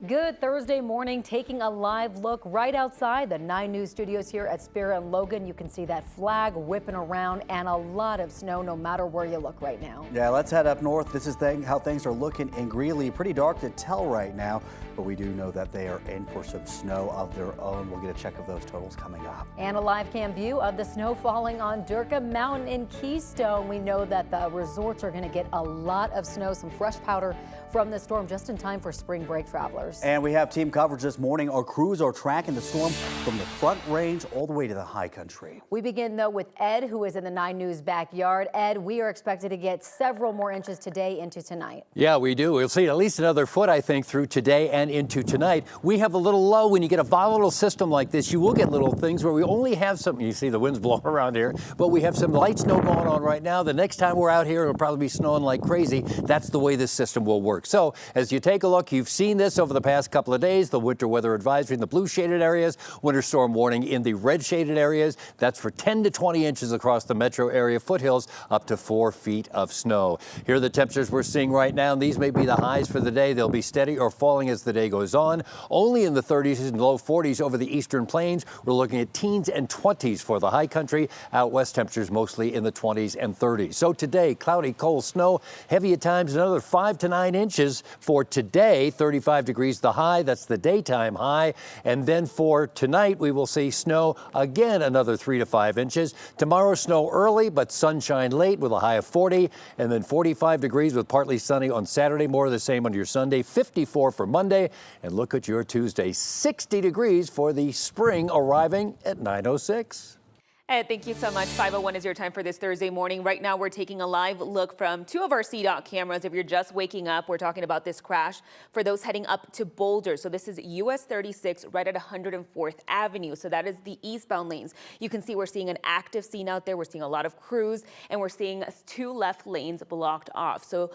Good Thursday morning, taking a live look right outside the 9 News studios here at Spear and Logan. You can see that flag whipping around and a lot of snow no matter where you look right now. Yeah, let's head up north. This is how things are looking in Greeley. Pretty dark to tell right now, but we do know that they are in for some snow of their own. We'll get a check of those totals coming up. And a live cam view of the snow falling on Durka Mountain in Keystone. We know that the resorts are going to get a lot of snow, some fresh powder from the storm just in time for spring break travelers. And we have team coverage this morning. Our crews are tracking the storm from the Front Range all the way to the high country. We begin though with Ed, who is in the 9 News backyard. Ed, we are expected to get several more inches today into tonight. Yeah, we do. We'll see at least another foot, I think, through today and into tonight. We have a little low. When you get a volatile system like this, you will get little things where we only have some, you see the winds blowing around here, but we have some light snow going on right now. The next time we're out here, it'll probably be snowing like crazy. That's the way this system will work. So as you take a look, you've seen this over the past couple of days, the winter weather advisory in the blue shaded areas, winter storm warning in the red shaded areas. That's for 10 to 20 inches across the metro area, foothills up to 4 feet of snow. Here are the temperatures we're seeing right now. And these may be the highs for the day. They'll be steady or falling as the day goes on. Only in the 30s and low 40s over the eastern plains. We're looking at teens and 20s for the high country. Out west, temperatures mostly in the 20s and 30s. So today, cloudy, cold snow, heavy at times, another 5 to 9 inches for today. 35 degrees the high. That's the daytime high. And then for tonight, we will see snow again, another 3 to 5 inches. Tomorrow, snow early, but sunshine late with a high of 40. And then 45 degrees with partly sunny on Saturday. More of the same on your Sunday. 54 for Monday. And look at your Tuesday, 60 degrees for the spring arriving at 9:06. Ed, thank you so much. 5:01 is your time for this Thursday morning. Right now, we're taking a live look from 2 of our CDOT cameras. If you're just waking up, we're talking about this crash for those heading up to Boulder. So this is US 36 right at 104th Avenue. So that is the eastbound lanes. You can see we're seeing an active scene out there. We're seeing a lot of crews, and we're seeing 2 left lanes blocked off. So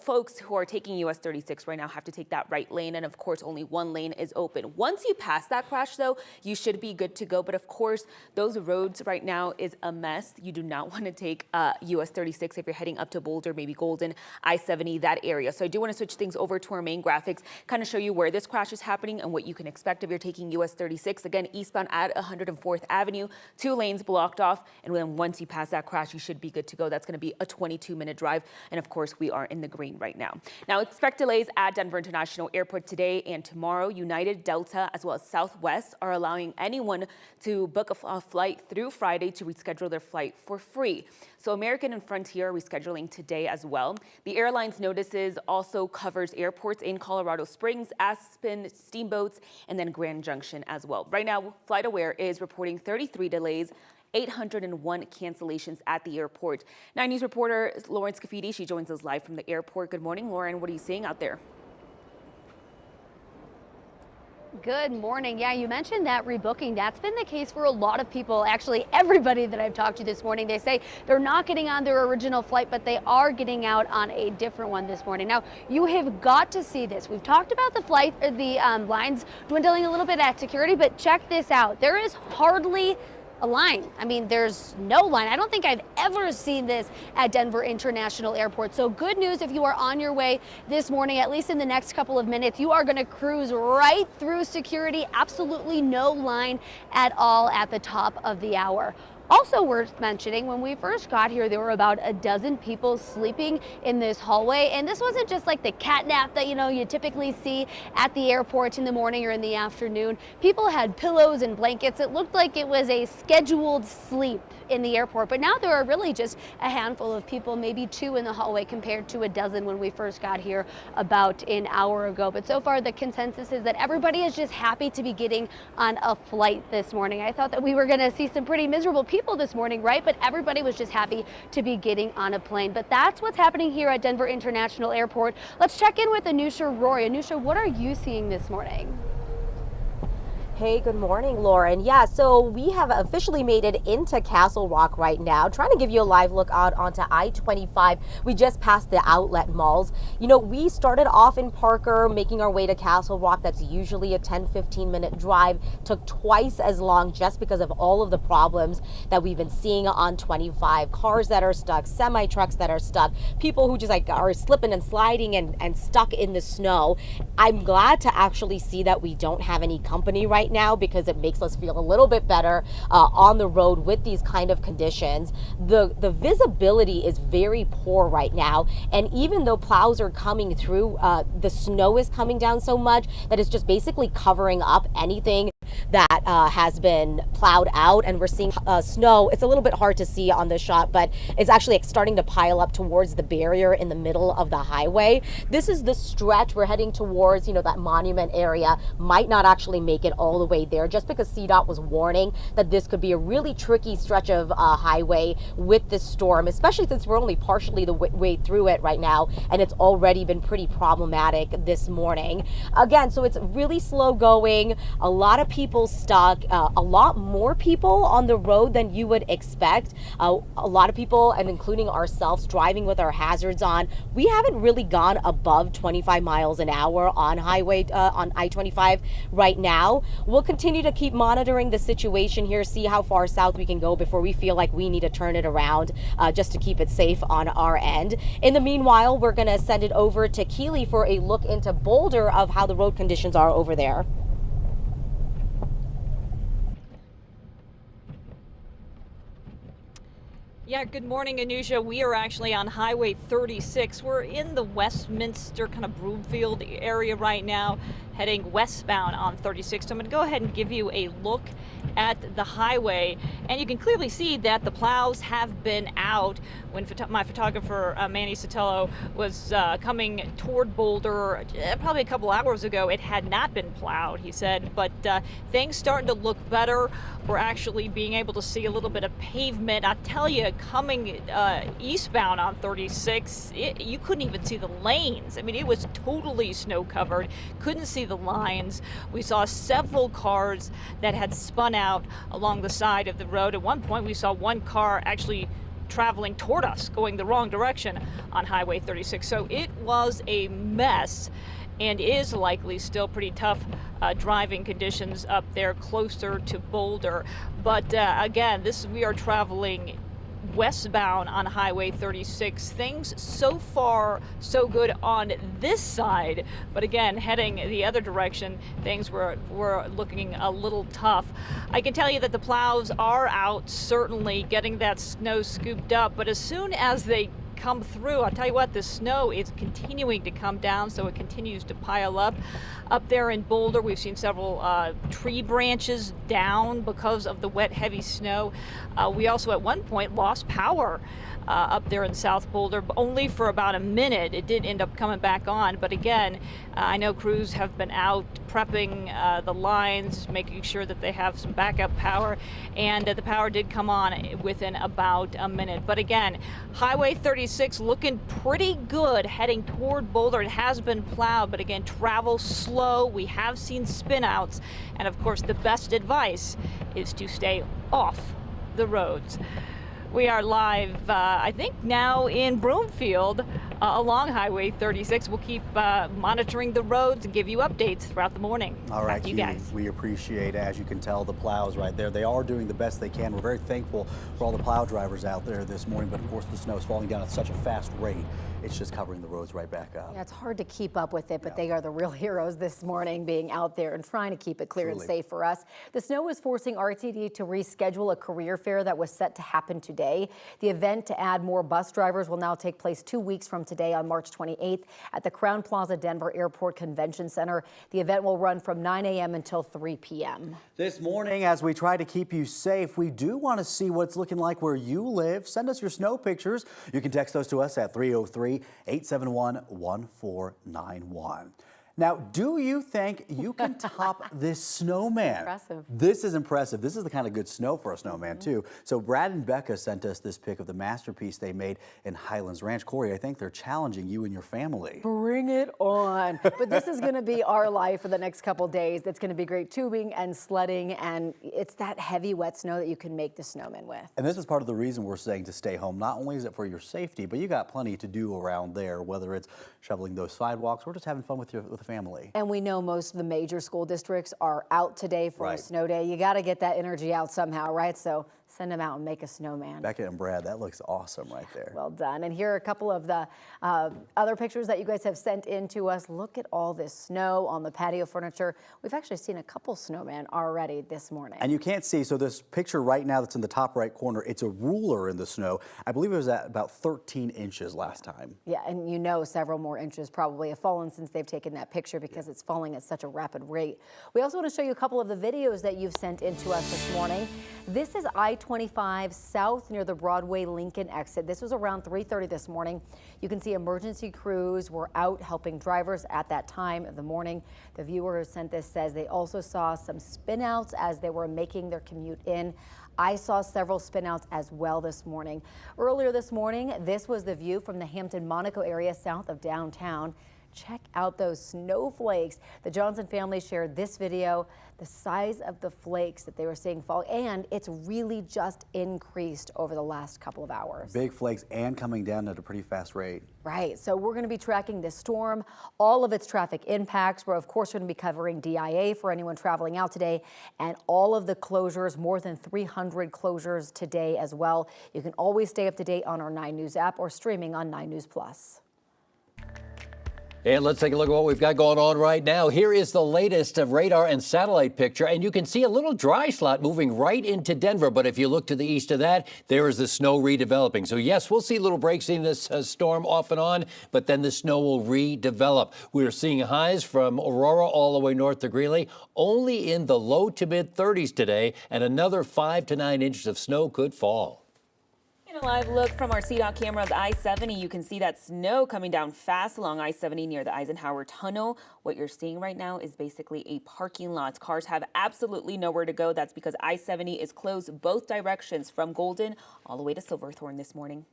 folks who are taking US 36 right now have to take that right lane, and of course, only 1 lane is open. Once you pass that crash, though, you should be good to go. But of course, those roads right now is a mess. You do not want to take US 36 if you're heading up to Boulder, maybe Golden, I-70, that area. So I do want to switch things over to our main graphics, kind of show you where this crash is happening and what you can expect if you're taking US 36. Again, eastbound at 104th Avenue, 2 lanes blocked off. And then once you pass that crash, you should be good to go. That's going to be a 22-minute drive. And of course, we are in the green right now. Now, expect delays at Denver International Airport today and tomorrow. United, Delta, as well as Southwest are allowing anyone to book a flight through Friday to reschedule their flight for free. So American and Frontier are rescheduling today as well. The airline's notices also covers airports in Colorado Springs, Aspen, Steamboats, and then Grand Junction as well. Right now, FlightAware is reporting 33 delays, 801 cancellations at the airport. 9 News reporter Lauren Scafidi, she joins us live from the airport. Good morning, Lauren. What are you seeing out there? Good morning. Yeah, you mentioned that rebooking. That's been the case for a lot of people. Actually, everybody that I've talked to this morning, they say they're not getting on their original flight, but they are getting out on a different one this morning. Now, you have got to see this. We've talked about the lines dwindling a little bit at security, but check this out. There is hardly a line. I mean, there's no line. I don't think I've ever seen this at Denver International Airport. So good news if you are on your way this morning, at least in the next couple of minutes, you are going to cruise right through security. Absolutely no line at all at the top of the hour. Also worth mentioning, when we first got here, there were about a dozen people sleeping in this hallway. And this wasn't just like the cat nap that, you typically see at the airport in the morning or in the afternoon. People had pillows and blankets. It looked like it was a scheduled sleep in the airport. But now there are really just a handful of people, maybe 2 in the hallway compared to a dozen when we first got here about an hour ago. But so far, the consensus is that everybody is just happy to be getting on a flight this morning. I thought that we were going to see some pretty miserable people this morning, right? But everybody was just happy to be getting on a plane. But that's what's happening here at Denver International Airport. Let's check in with Anusha Roy. Anusha, what are you seeing this morning? Hey, good morning, Lauren. Yeah, so we have officially made it into Castle Rock right now, trying to give you a live look out onto I-25. We just passed the outlet malls. You know, we started off in Parker, making our way to Castle Rock. That's usually a 10-15 minute drive. Took twice as long just because of all of the problems that we've been seeing on 25. Cars that are stuck, semi-trucks that are stuck, people who just like are slipping and sliding and stuck in the snow. I'm glad to actually see that we don't have any company right now, because it makes us feel a little bit better on the road with these kind of conditions. The visibility is very poor right now, and even though plows are coming through, the snow is coming down so much that it's just basically covering up anything that has been plowed out, and we're seeing snow. It's a little bit hard to see on this shot, but it's actually starting to pile up towards the barrier in the middle of the highway. This is the stretch we're heading towards, you know, that monument area. Might not actually make it all the way there, just because CDOT was warning that this could be a really tricky stretch of highway with this storm, especially since we're only partially the way through it right now, and it's already been pretty problematic this morning. Again, so it's really slow going, a lot of people stuck, a lot more people on the road than you would expect. A lot of people, and including ourselves, driving with our hazards on. We haven't really gone above 25 miles an hour on on I-25 right now. We'll continue to keep monitoring the situation here, see how far south we can go before we feel like we need to turn it around, just to keep it safe on our end. In the meanwhile, we're going to send it over to Keeley for a look into Boulder of how the road conditions are over there. Yeah, good morning, Anusha. We are actually on Highway 36. We're in the Westminster, kind of Broomfield area right now, heading westbound on 36. So I'm going to go ahead and give you a look at the highway, and you can clearly see that the plows have been out. When my photographer Manny Sotelo was coming toward Boulder probably a couple hours ago, it had not been plowed, he said, but things starting to look better. We're actually being able to see a little bit of pavement. I tell you, coming eastbound on 36, you couldn't even see the lanes. I mean, it was totally snow covered. Couldn't see the lines. We saw several cars that had spun out along the side of the road. At one point, we saw one car actually traveling toward us, going the wrong direction on Highway 36. So it was a mess, and is likely still pretty tough driving conditions up there closer to Boulder. But again, we are traveling westbound on Highway 36. Things so far so good on this side, but again, heading the other direction, things were looking a little tough. I can tell you that the plows are out, certainly getting that snow scooped up, but as soon as they come through, I'll tell you what, the snow is continuing to come down, so it continues to pile up. Up there in Boulder, we've seen several tree branches down because of the wet, heavy snow. We also at one point lost power up there in South Boulder, but only for about a minute. It did end up coming back on, but again, I know crews have been out prepping the lines, making sure that they have some backup power, and the power did come on within about a minute. But again, Highway 36 looking pretty good heading toward Boulder. It has been plowed, but again, travel slow. We have seen spinouts, and of course, the best advice is to stay off the roads. We are live, I think now in Broomfield along Highway 36. We'll keep monitoring the roads and give you updates throughout the morning. All right, back to you guys. We appreciate it. As you can tell, the plows right there, they are doing the best they can. We're very thankful for all the plow drivers out there this morning, but of course the snow is falling down at such a fast rate. It's just covering the roads right back up. Yeah, it's hard to keep up with it, but they are the real heroes this morning, being out there and trying to keep it clear and safe for us. The snow is forcing RTD to reschedule a career fair that was set to happen today. The event to add more bus drivers will now take place 2 weeks from today on March 28th at the Crowne Plaza Denver Airport Convention Center. The event will run from 9 a.m. until 3 p.m. This morning, as we try to keep you safe, we do want to see what it's looking like where you live. Send us your snow pictures. You can text those to us at 303-871-1491. Now, do you think you can top this snowman? Impressive. This is impressive. This is the kind of good snow for a snowman, too. So Brad and Becca sent us this pic of the masterpiece they made in Highlands Ranch. Corey, I think they're challenging you and your family. Bring it on. But this is going to be our life for the next couple days. It's going to be great tubing and sledding, and it's that heavy, wet snow that you can make the snowmen with. And this is part of the reason we're saying to stay home. Not only is it for your safety, but you got plenty to do around there, whether it's shoveling those sidewalks or just having fun with the family. And we know most of the major school districts are out today for a snow day. You got to get that energy out somehow, right? So send them out and make a snowman. Becca and Brad, that looks awesome right there. Well done. And here are a couple of the other pictures that you guys have sent in to us. Look at all this snow on the patio furniture. We've actually seen a couple snowmen already this morning. And you can't see, so this picture right now that's in the top right corner, it's a ruler in the snow. I believe it was at about 13 inches last time. Yeah, and you know several more inches probably have fallen since they've taken that picture because it's falling at such a rapid rate. We also want to show you a couple of the videos that you've sent in to us this morning. This is I-25 south near the Broadway Lincoln exit. This was around 3:30 this morning. You can see emergency crews were out helping drivers at that time of the morning. The viewer who sent this says they also saw some spinouts as they were making their commute in. I saw several spinouts as well this morning. Earlier this morning, this was the view from the Hampton-Monaco area south of downtown. Check out those snowflakes. The Johnson family shared this video, the size of the flakes that they were seeing fall, and it's really just increased over the last couple of hours. Big flakes and coming down at a pretty fast rate. Right, so we're going to be tracking this storm, all of its traffic impacts. We're of course going to be covering DIA for anyone traveling out today, and all of the closures, more than 300 closures today as well. You can always stay up to date on our 9 News app or streaming on 9 News Plus. And let's take a look at what we've got going on right now. Here is the latest of radar and satellite picture, and you can see a little dry slot moving right into Denver. But if you look to the east of that, there is the snow redeveloping. So yes, we'll see little breaks in this storm off and on, but then the snow will redevelop. We're seeing highs from Aurora all the way north to Greeley, only in the low to mid 30s today, and another 5 to 9 inches of snow could fall. In a live look from our CDOT cameras, I-70, you can see that snow coming down fast along I-70 near the Eisenhower Tunnel. What you're seeing right now is basically a parking lot. Cars have absolutely nowhere to go. That's because I-70 is closed both directions from Golden all the way to Silverthorne this morning.